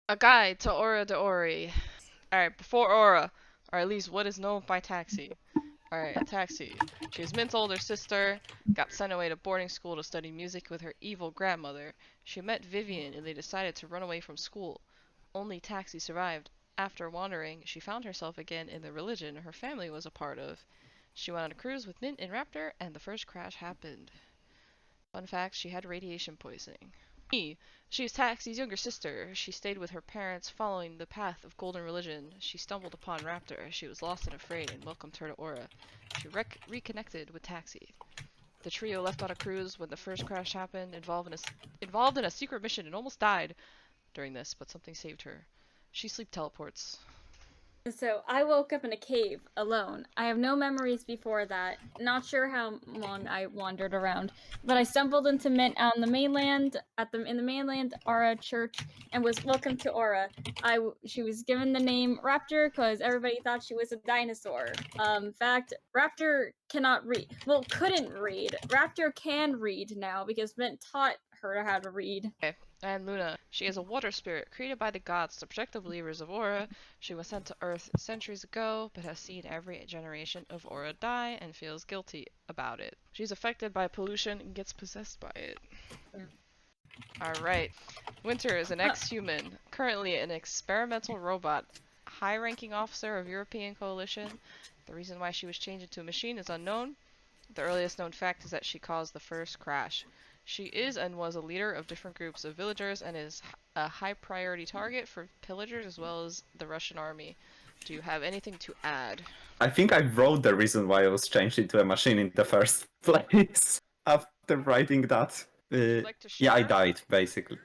A guide to Aura d'Ori. Alright, before Aura, or at least what is known by Taxi. Alright, Taxi. She was Mint's older sister, got sent away to boarding school to study music with her evil grandmother. She met Vivian and they decided to run away from school. Only Taxi survived. After wandering, she found herself again in the religion her family was a part of. She went on a cruise with Mint and Raptor, and the first crash happened. Fun fact, she had radiation poisoning. Me. She is Taxi's younger sister. She stayed with her parents following the path of golden religion. She stumbled upon Raptor. She was lost and afraid and welcomed her to Aura. She reconnected with Taxi. The trio left on a cruise when the first crash happened, involved in a secret mission and almost died during this, but something saved her. She sleep teleports. So I woke up in a cave alone. I have no memories before that. Not sure how long I wandered around, but I stumbled into Mint on the mainland in the mainland Aura Church and was welcomed to Aura. She was given the name Raptor because everybody thought she was a dinosaur. In fact, Raptor cannot read. Well, couldn't read. Raptor can read now because Mint taught her how to read. Okay. And Luna. She is a water spirit created by the gods to protect the believers of Aura. She was sent to Earth centuries ago, but has seen every generation of Aura die and feels guilty about it. She's affected by pollution and gets possessed by it. Alright. Winter is an ex-human, currently an experimental robot, high-ranking officer of European Coalition. The reason why she was changed into a machine is unknown. The earliest known fact is that she caused the first crash. She is and was a leader of different groups of villagers and is a high priority target for pillagers as well as the Russian army. Do you have anything to add? I think I wrote the reason why I was changed into a machine in the first place after writing that. Would you like to share? Yeah, I died, basically.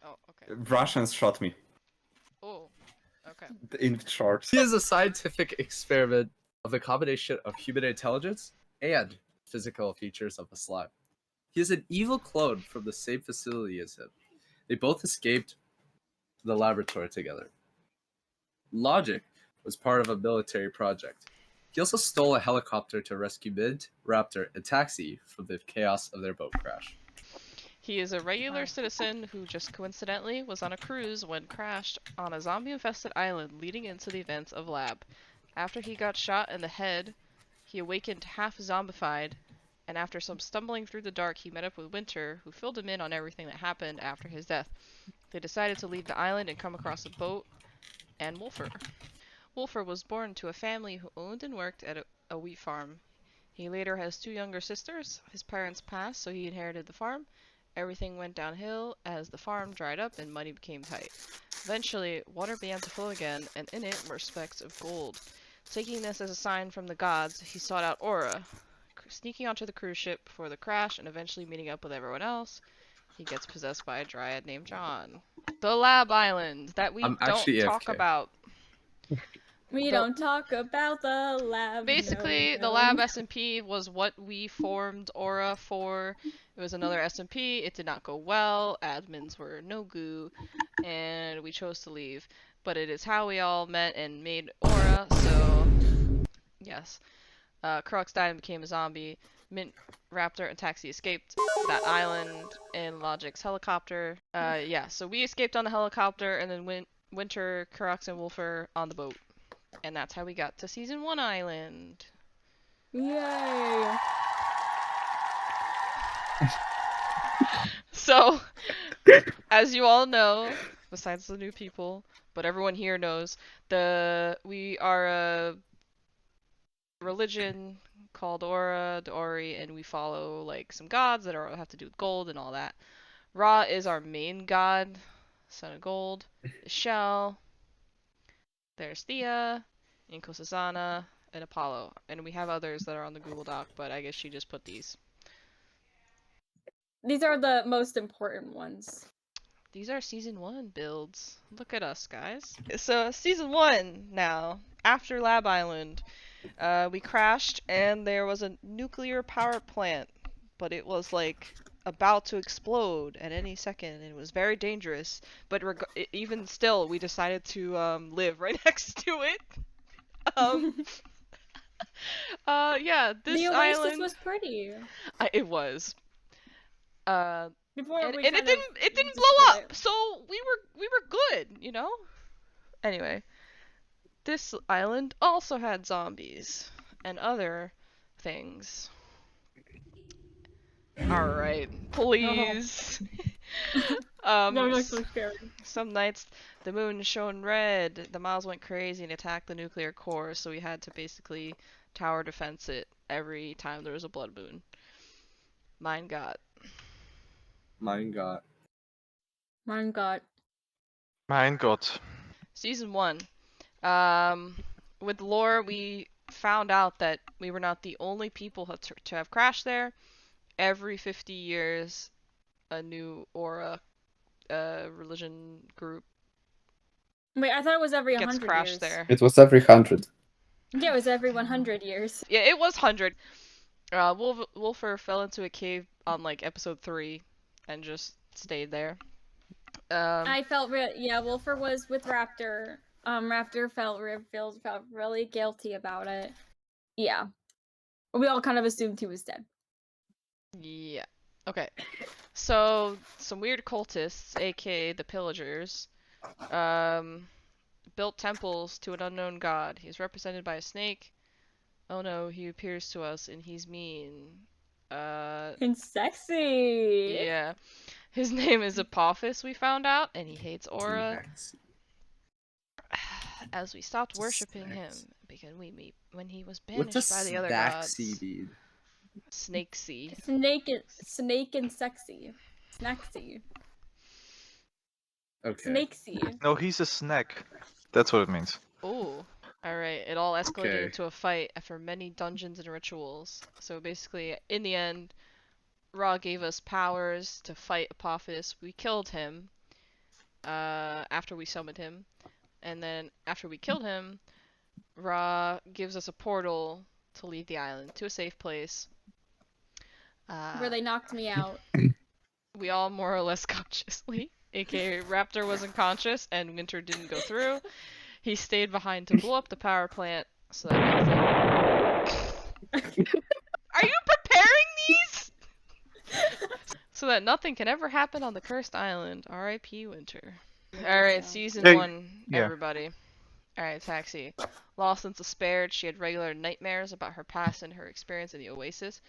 Oh, okay. Russians shot me, Oh, okay. in short. He is a scientific experiment of the combination of human intelligence and physical features of a slime. He is an evil clone from the same facility as him. They both escaped the laboratory together. Logic was part of a military project. He also stole a helicopter to rescue Mint, Raptor, and Taxi from the chaos of their boat crash. He is a regular citizen who just coincidentally was on a cruise when crashed on a zombie-infested island leading into the events of Lab. After he got shot in the head, he awakened half zombified, and after some stumbling through the dark, he met up with Winter, who filled him in on everything that happened after his death. They decided to leave the island and come across a boat and Wolfer. Wolfer was born to a family who owned and worked at a wheat farm. He later has two younger sisters. His parents passed, so he inherited the farm. Everything went downhill as the farm dried up and money became tight. Eventually, water began to flow again, and in it were specks of gold. Taking this as a sign from the gods, he sought out Aura, sneaking onto the cruise ship before the crash and eventually meeting up with everyone else. He gets possessed by a dryad named John. The Lab Island that we I'm don't actually talk AFK. about. We don't talk about the lab. Basically, no. the Lab SMP was what we formed Aura for. It was another SMP. It did not go well. Admins were no goo, and we chose to leave. But it is how we all met and made Aura. So, yes. Crux died and became a zombie. Mint, Raptor, and Taxi escaped that island in Logic's helicopter. Yeah, so we escaped on the helicopter, and then Winter, Crux, and Wolfer on the boat. And that's how we got to Season 1 Island. Yay! So, as you all know, besides the new people, but everyone here knows, we are a religion called Aura, d'Ori, and we follow like some gods that have to do with gold and all that. Ra is our main god, son of gold. Shell. There's Thea, Inkosasana, and Apollo. And we have others that are on the Google Doc, but I guess she just put these. These are the most important ones. These are Season 1 builds. Look at us, guys. So, Season 1 now. After Lab Island, we crashed and there was a nuclear power plant. But it was like about to explode at any second. And it was very dangerous. But even still, we decided to live right next to it. Yeah, this the Oasis island was pretty. it was. Before and we it kind didn't of it didn't just blow split up, it. so we were good, you know. Anyway, this island also had zombies and other things. All right, please. That was S- actually scary. some nights the moon shone red, the Miles went crazy and attacked the nuclear core, so we had to basically tower defense it every time there was a blood moon. Mine got. Mein Gott. Mein Gott. Mein Gott. Season 1. With lore, we found out that we were not the only people to have crashed there. Every 50 years, a new aura religion group Wait, I thought it was every gets 100 crashed years. there. It was every 100. Yeah, it was every 100 years. Yeah, it was 100. Wolfer fell into a cave on like episode 3 and just stayed there. I felt Wolfer was with Raptor. Raptor felt really guilty about it. Yeah. We all kind of assumed he was dead. Yeah. Okay. So, some weird cultists, aka the Pillagers, built temples to an unknown god. He's represented by a snake. Oh no, he appears to us and he's mean. And sexy. Yeah. His name is Apophis, we found out, and he hates Aura. As we stopped worshipping him, because when he was What banished does by the other Snaxy gods. mean? Snakesy. Snake and sexy. Snacksy. Okay. Snakesy. No, he's a snack. That's what it means. Ooh. Alright, it all escalated Okay. into a fight after many dungeons and rituals. So basically, in the end, Ra gave us powers to fight Apophis. We killed him after we summoned him. And then after we killed him, Ra gives us a portal to leave the island to a safe place. Where they knocked me out. We all more or less consciously, aka Raptor wasn't conscious and Winter didn't go through. He stayed behind to blow up the power plant so that nothing... Are you preparing these? So that nothing can ever happen on the cursed island. R.I.P. Winter. Alright, season Hey, 1, yeah. everybody. Alright, Taxi. Lost and despaired, she had regular nightmares about her past and her experience in the Oasis.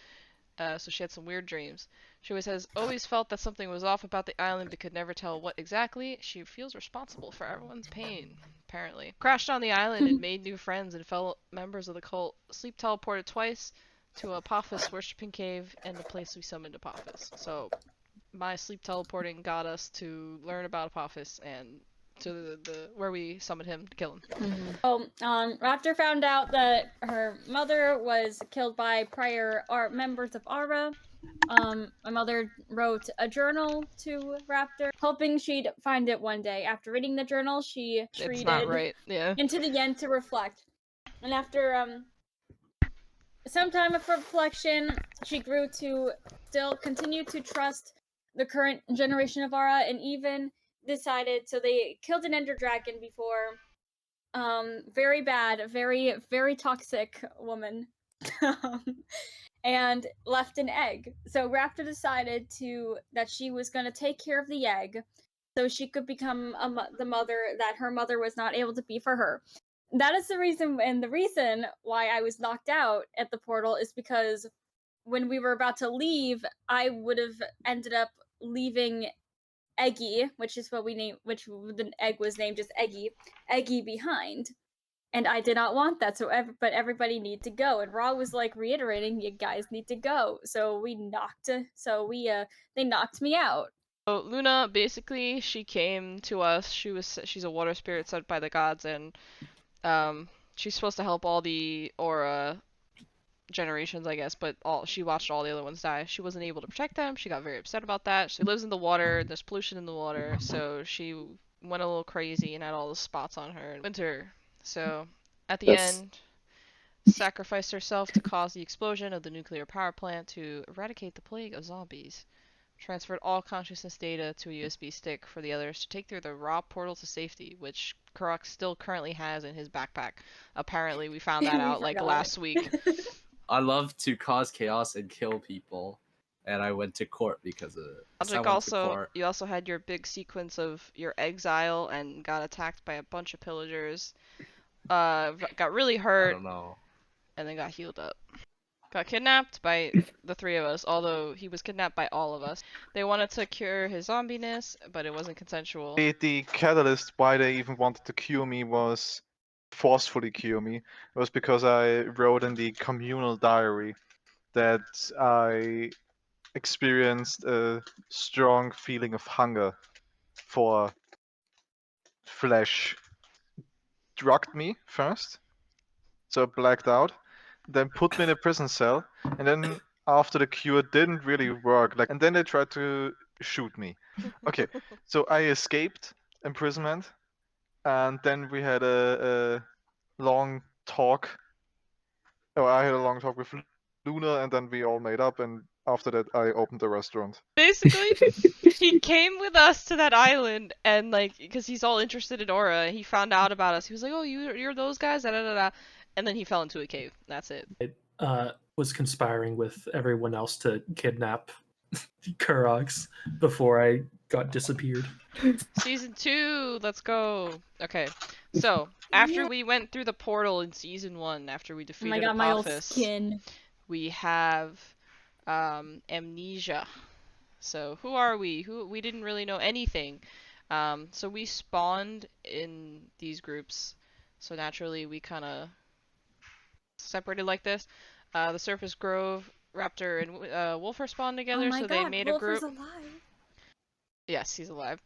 So she had some weird dreams. She always felt that something was off about the island but could never tell what exactly. She feels responsible for everyone's pain, apparently. Crashed on the island and made new friends and fellow members of the cult. Sleep teleported twice to Apophis worshipping cave and the place we summoned Apophis. So my sleep teleporting got us to learn about Apophis and to the where we summoned him to kill him. Raptor found out that her mother was killed by prior members of Aura. My mother wrote a journal to Raptor, hoping she'd find it one day. After reading the journal, she It's treated not right. Yeah. into the end to reflect. And after some time of reflection, she grew to still continue to trust the current generation of Aura, and even decided, so they killed an Ender Dragon before. Very bad, very toxic woman. And left an egg. So Raptor decided that she was going to take care of the egg so she could become the mother that her mother was not able to be for her. That is the reason, and the reason why I was knocked out at the portal is because when we were about to leave, I would have ended up leaving Eggy, which is what we named, which the egg was named just Eggy behind. And I did not want that, but everybody need to go. And Ra was like reiterating, you guys need to go. So they knocked me out. So Luna, basically, she came to us. She's a water spirit sent by the gods, and she's supposed to help all the Aura generations, I guess. But she watched all the other ones die. She wasn't able to protect them. She got very upset about that. She lives in the water. There's pollution in the water, so she went a little crazy and had all the spots on her in winter. So at the end, sacrificed herself to cause the explosion of the nuclear power plant to eradicate the plague of zombies. Transferred all consciousness data to a USB stick for the others to take through the Ra portal to safety, which Karak still currently has in his backpack. Apparently, we found that out like last week. I love to cause chaos and kill people. and I went to court because of it. So I Logic went to also, court. you also had your big sequence of your exile and got attacked by a bunch of pillagers. Got really I hurt don't know. and then got healed up. Got kidnapped by the three of us, although he was kidnapped by all of us. They wanted to cure his zombiness, but it wasn't consensual. The catalyst why they even wanted to cure me was forcefully cure me. It was because I wrote in the communal diary that I experienced a strong feeling of hunger for flesh. Drugged me first, so I blacked out, then put me in a prison cell, and then after the cure didn't really work, and then they tried to shoot me. Okay, so I escaped imprisonment, and then we had a long talk. Oh, I had a long talk with Luna, and then we all made up, and after that I opened a restaurant. Basically, he came with us to that island, and like, because he's all interested in Aura, he found out about us. He was like, "Oh, you're those guys," da da da da, and then he fell into a cave. That's it. Was conspiring with everyone else to kidnap Kurox before I got disappeared. Season 2, let's go. Okay, so after Yeah. we went through the portal in season 1, after we Oh defeated my god, my old Apophis, skin. we have amnesia. So who are we? We didn't really know anything. So we spawned in these groups. So naturally we kind of separated like this. The Surface Grove, Raptor, and Wolfer spawned together, Oh my so god, they made Wolf a group. is alive. Yes, he's alive.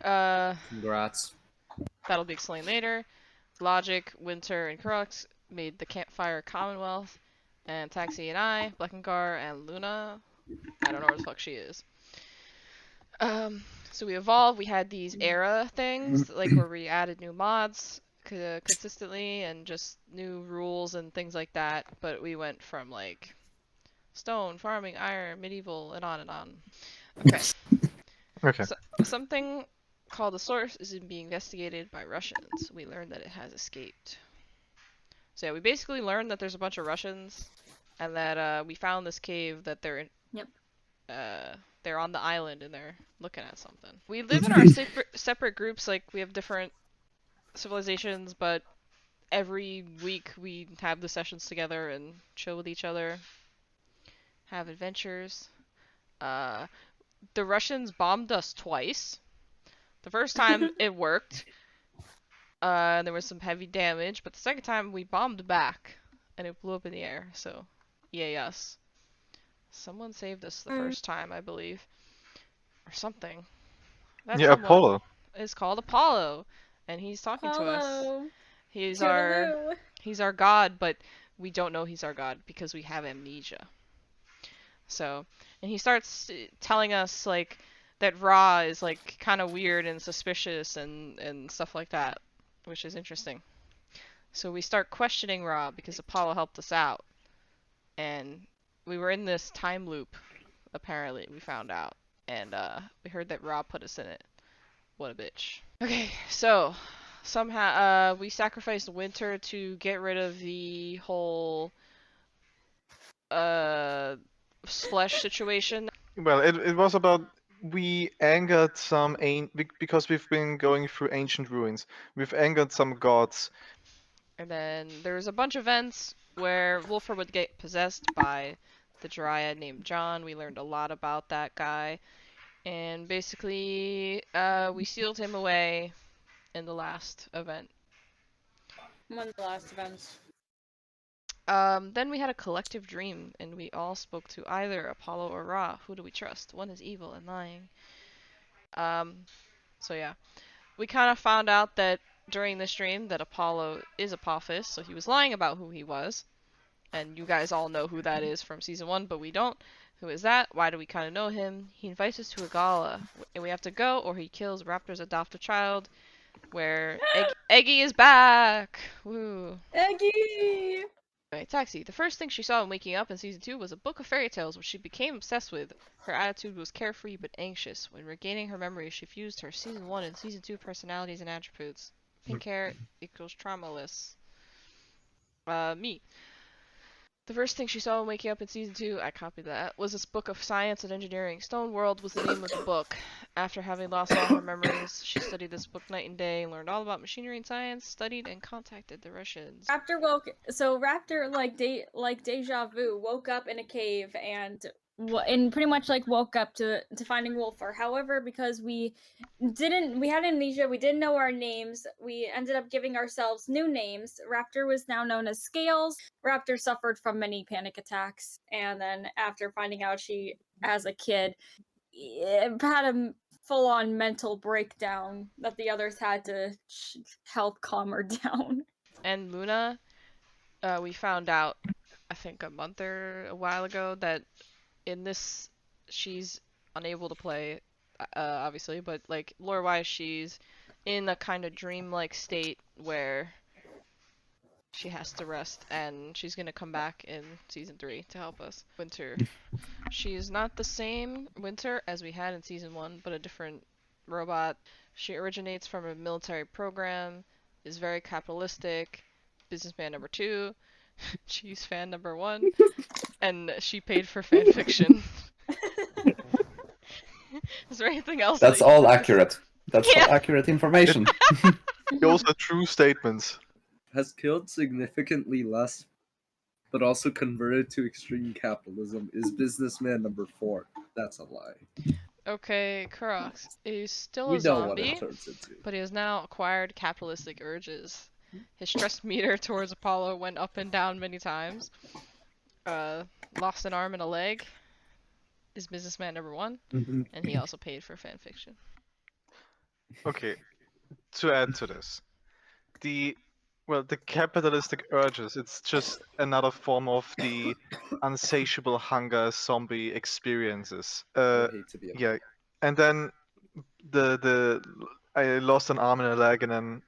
Uh, Congrats. that'll be explained later. Logic, Winter, and Crux made the Campfire Commonwealth, and Taxi and I, Blackengar, and Luna. I don't know where the fuck she is. So we evolved. We had these era things, like where we added new mods consistently and just new rules and things like that. But we went from like stone, farming, iron, medieval, and on and on. Okay. Okay. So, something called the Source is being investigated by Russians. We learned that it has escaped. So yeah, we basically learned that there's a bunch of Russians, and that we found this cave that they're in. Yep. They're on the island and they're looking at something. We live in our separate groups, like we have different civilizations, but every week we have the sessions together and chill with each other, have adventures. The Russians bombed us twice. The first time it worked. There was some heavy damage, but the second time we bombed back and it blew up in the air, so yay us. Someone saved us the first time, I believe. Or something. That Yeah, someone Apollo. is called Apollo, and he's talking to us. Hello. He's Toodaloo. our god, but we don't know he's our god because we have amnesia. So, and he starts telling us like that Ra is like kind of weird and suspicious and stuff like that, which is interesting. So we start questioning Ra because Apollo helped us out, and we were in this time loop. Apparently, we found out, and we heard that Ra put us in it. What a bitch. Okay, so somehow we sacrificed Winter to get rid of the whole flesh situation. Well, it was about we angered some because we've been going through ancient ruins. We've angered some gods. And then there was a bunch of events where Wolfer would get possessed by the Dryad named John. We learned a lot about that guy. And basically, we sealed him away in the last event. One of the last events. Then we had a collective dream, and we all spoke to either Apollo or Ra. Who do we trust? One is evil and lying. So yeah. We kind of found out that during this dream that Apollo is Apophis, so he was lying about who he was. And you guys all know who that is from season 1, but we don't. Who is that? Why do we kind of know him? He invites us to a gala, and we have to go, or he kills Raptor's adopted child, where Eggy is back! Woo! Eggy! Anyway, Taxi. The first thing she saw when waking up in season 2 was a book of fairy tales, which she became obsessed with. Her attitude was carefree but anxious. When regaining her memory, she fused her season 1 and season 2 personalities and attributes. Pink hair equals traumaless. Me. The first thing she saw when waking up in season 2, I copied that, was this book of science and engineering. Stone World was the name of the book. After having lost all her memories, she studied this book night and day, learned all about machinery and science, studied and contacted the Russians. Raptor like deja vu woke up in a cave and pretty much like woke up to finding Wolfer. However, because we had amnesia, we didn't know our names, we ended up giving ourselves new names. Raptor was now known as Scales. Raptor suffered from many panic attacks, and then after finding out she, as a kid, had a full-on mental breakdown that the others had to help calm her down. And Luna, we found out, I think a while ago, that in this, she's unable to play, obviously, but like lore-wise, she's in a kind of dream-like state where she has to rest, and she's gonna come back in season 3 to help us. Winter. She's not the same Winter as we had in season 1, but a different robot. She originates from a military program, is very capitalistic, businessman number 2, cheese fan number 1, and she paid for fanfiction. Is there anything else? That's that you all want to accurate. That's Yeah. all accurate information. Those are true statements. Has killed significantly less, but also converted to extreme capitalism is businessman number 4. That's a lie. say? Okay, Kurox is still We a know what zombie, it turns into. but he has now acquired capitalistic urges. His stress meter towards Apollo went up and down many times. Lost an arm and a leg is businessman number 1, and he also paid for fanfiction. Okay, to add to this, the capitalistic urges, it's just another form of the unsatiable hunger zombie experiences. I hate to be Yeah, and then I lost an arm and a leg in an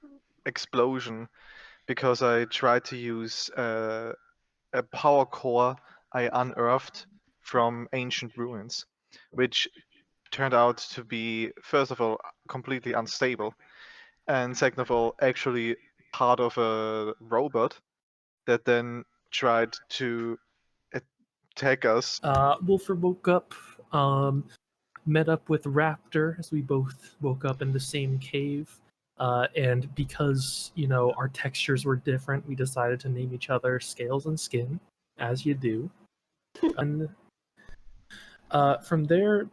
explosion because I tried to use a power core I unearthed from ancient ruins, which turned out to be, first of all, completely unstable, and second of all, actually part of a robot that then tried to attack us. Wolfer woke up, met up with Raptor as we both woke up in the same cave. And because, our textures were different, we decided to name each other Scales and Skin, as you do. And from there,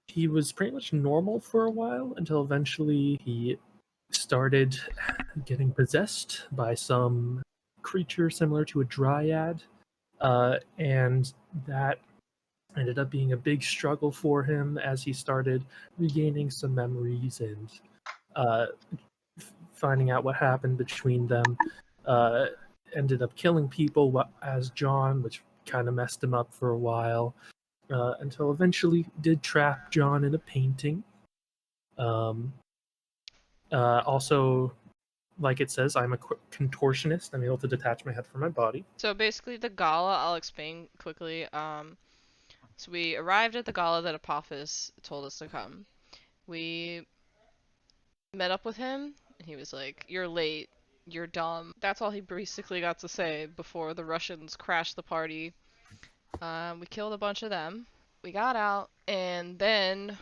he was pretty much normal for a while until eventually he started getting possessed by some creature similar to a dryad. And that ended up being a big struggle for him as he started regaining some memories and finding out what happened between them. Ended up killing people as John, which kind of messed him up for a while, until eventually did trap John in a painting. Also, like it says, I'm a contortionist. I'm able to detach my head from my body. So basically, the gala, I'll explain quickly. So we arrived at the gala that Apophis told us to come. We met up with him, and he was like, "You're late. You're dumb." That's all he basically got to say before the Russians crashed the party. We killed a bunch of them. We got out, and then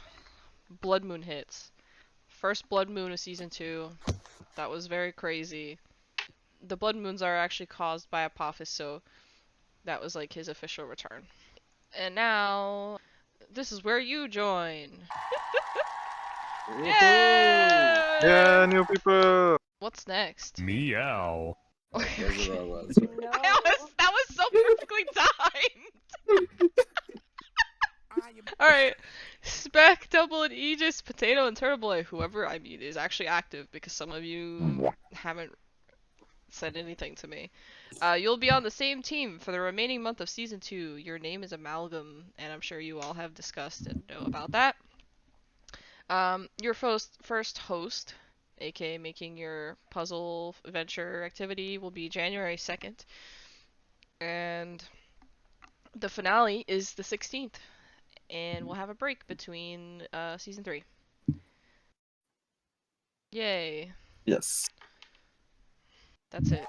Blood Moon hits. First Blood Moon of season 2. That was very crazy. The Blood Moons are actually caused by Apophis, so that was like his official return. And now, this is where you join. Yeah! Yeah, new people. What's next? Meow. Those are our words. That was so perfectly timed. Alright, Spec, Double, and Aegis, Potato, and Turtle Boy, whoever I meet is actually active because some of you haven't said anything to me. You'll be on the same team for the remaining month of Season 2. Your name is Amalgam, and I'm sure you all have discussed and know about that. Your first host, aka making your puzzle adventure activity, will be January 2nd. And the finale is the 16th. And we'll have a break between Season 3. Yay. Yes. That's it.